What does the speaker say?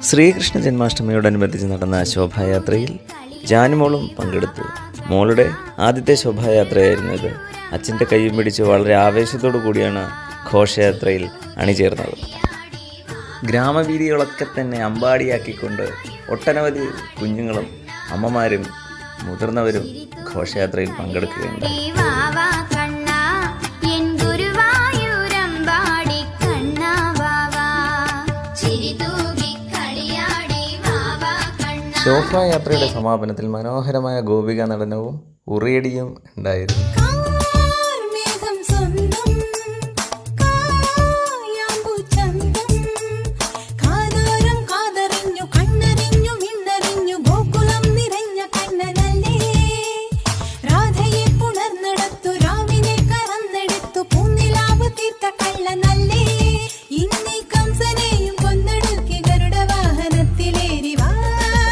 ശ്രീകൃഷ്ണ ജന്മാഷ്ടമിയോടനുബന്ധിച്ച് നടന്ന ശോഭായാത്രയിൽ ജാനുമോളും പങ്കെടുത്തു. മോളുടെ ആദ്യത്തെ ശോഭായാത്രയായിരുന്നു ഇത്. അച്ഛൻ്റെ കൈയും പിടിച്ച് വളരെ ആവേശത്തോടു കൂടിയാണ് ഘോഷയാത്രയിൽ അണിചേർന്നത്. ഗ്രാമവീഥികളൊക്കെ തന്നെ അമ്പാടിയാക്കിക്കൊണ്ട് ഒട്ടനവധി കുഞ്ഞുങ്ങളും അമ്മമാരും മുതിർന്നവരും ഘോഷയാത്രയിൽ പങ്കെടുക്കുകയുണ്ടായി. ശോഭായാത്രയുടെ സമാപനത്തിൽ മനോഹരമായ ഗോപിക നടനവും ഉറിയടിയും ഉണ്ടായിരുന്നു.